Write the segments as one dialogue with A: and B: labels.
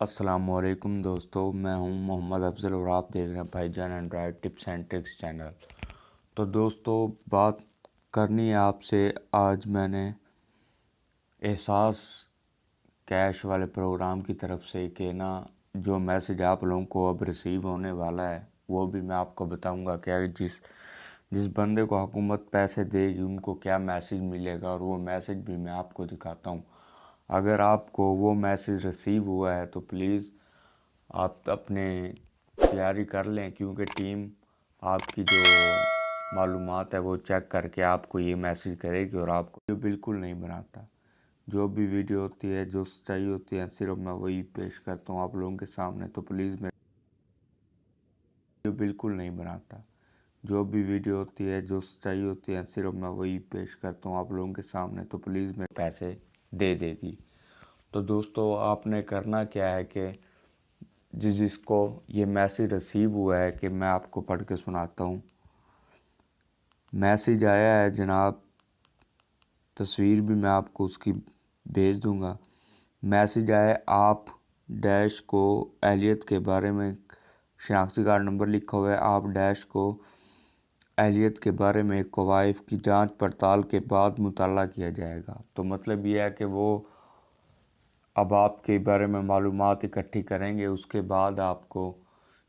A: السلام علیکم دوستو، میں ہوں محمد افضل اور آپ دیکھ رہے ہیں بھائی جان Android tips and tricks channel. تو دوستو، بات کرنی ہے آپ سے آج میں نے احساس کیش والے پروگرام کی طرف سے کہ جو میسج آپ لوگوں کو اب ریسیو ہونے والا ہے وہ بھی میں آپ کو بتاؤں گا کہ جس بندے کو حکومت پیسے دے گی ان کو کیا میسج ملے گا، اور وہ میسج بھی میں آپ کو دکھاتا ہوں۔ اگر آپ کو وہ میسج ریسیو ہوا ہے تو پلیز آپ اپنے تیاری کر لیں، کیونکہ ٹیم آپ کی جو معلومات ہے وہ چیک کر کے آپ کو یہ میسج کرے گی، اور آپ کو جو بالکل نہیں بناتا۔ جو بھی ویڈیو ہوتی ہے، جو سچائی ہوتی ہے، صرف میں وہی پیش کرتا ہوں آپ لوگوں کے سامنے، تو پلیز میں بالکل نہیں بناتا۔ جو بھی ویڈیو ہوتی ہے، جو سچائی ہوتی ہے، صرف میں وہی پیش کرتا ہوں آپ لوگوں کے سامنے، تو پلیز میرے پیسے دے دے گی۔ تو دوستو، آپ نے کرنا کیا ہے کہ جس کو یہ میسج ریسیو ہوا ہے کہ میں آپ کو پڑھ کے سناتا ہوں۔ میسج آیا ہے جناب، تصویر بھی میں آپ کو اس کی بھیج دوں گا۔ میسج آیا، آپ ڈیش کو اہلیت کے بارے میں شناختی کارڈ نمبر لکھا ہوا ہے، آپ ڈیش کو اہلیت کے بارے میں کوائف کی جانچ پڑتال کے بعد مطالعہ کیا جائے گا۔ تو مطلب یہ ہے کہ وہ اب آپ کے بارے میں معلومات اکٹھی کریں گے، اس کے بعد آپ کو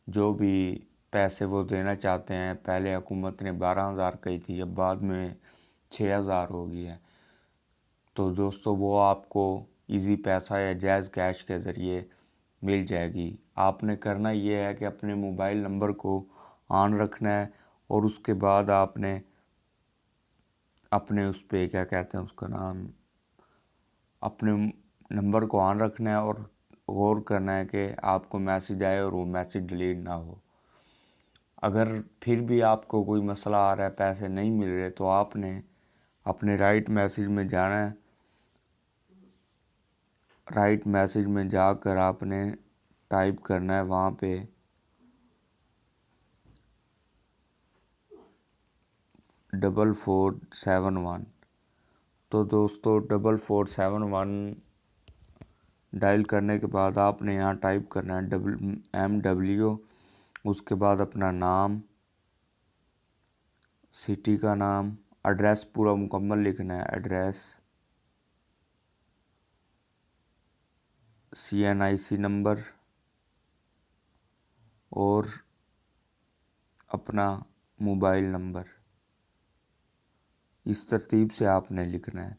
A: جو بھی پیسے وہ دینا چاہتے ہیں، پہلے حکومت نے 12,000 کہی تھی، اب بعد میں 6,000 ہو گئی ہے، تو دوستو وہ آپ کو ایزی پیسہ یا جائز کیش کے ذریعے مل جائے گی۔ آپ نے کرنا یہ ہے کہ اپنے موبائل نمبر کو آن رکھنا ہے، اور اس کے بعد آپ نے اپنے اس پہ کیا کہتے ہیں اس کا نام، اپنے نمبر کو آن رکھنا ہے اور غور کرنا ہے کہ آپ کو میسج آئے اور وہ میسج ڈیلیٹ نہ ہو۔ اگر پھر بھی آپ کو کوئی مسئلہ آ رہا ہے، پیسے نہیں مل رہے، تو آپ نے اپنے رائٹ میسج میں جانا ہے۔ رائٹ میسج میں جا کر آپ نے ٹائپ کرنا ہے وہاں پہ 4471۔ تو دوستو 4471 ڈائل کرنے کے بعد آپ نے یہاں ٹائپ کرنا ہے MW، اس کے بعد اپنا نام، سٹی کا نام، ایڈریس پورا مکمل لکھنا ہے، ایڈریس، CNIC نمبر اور اپنا موبائل نمبر، اس ترتیب سے آپ نے لکھنا ہے۔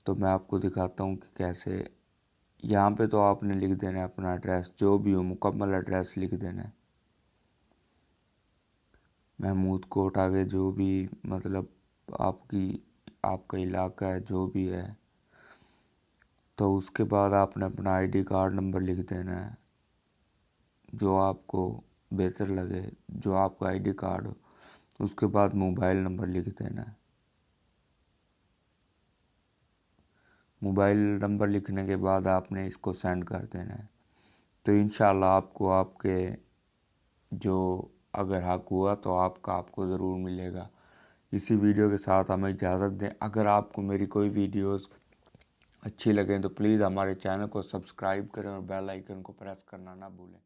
A: تو میں آپ کو دکھاتا ہوں کہ کیسے۔ یہاں پہ تو آپ نے لکھ دینا ہے اپنا ایڈریس، جو بھی ہو مکمل ایڈریس لکھ دینا ہے، محمود کوٹ آگے جو بھی مطلب آپ کا علاقہ ہے جو بھی ہے۔ تو اس کے بعد آپ نے اپنا ID کارڈ نمبر لکھ دینا ہے، جو آپ کو بہتر لگے، جو آپ کا ID کارڈ ہو۔ اس کے بعد موبائل نمبر لکھ دینا ہے۔ موبائل نمبر لکھنے کے بعد آپ نے اس کو سینڈ کر دینا ہے۔ تو انشاءاللہ آپ کو آپ کے جو اگر حق ہوا تو آپ کو ضرور ملے گا۔ اسی ویڈیو کے ساتھ ہمیں اجازت دیں۔ اگر آپ کو میری کوئی ویڈیوز اچھی لگیں تو پلیز ہمارے چینل کو سبسکرائب کریں اور بیل آئیکن کو پریس کرنا نہ بھولیں۔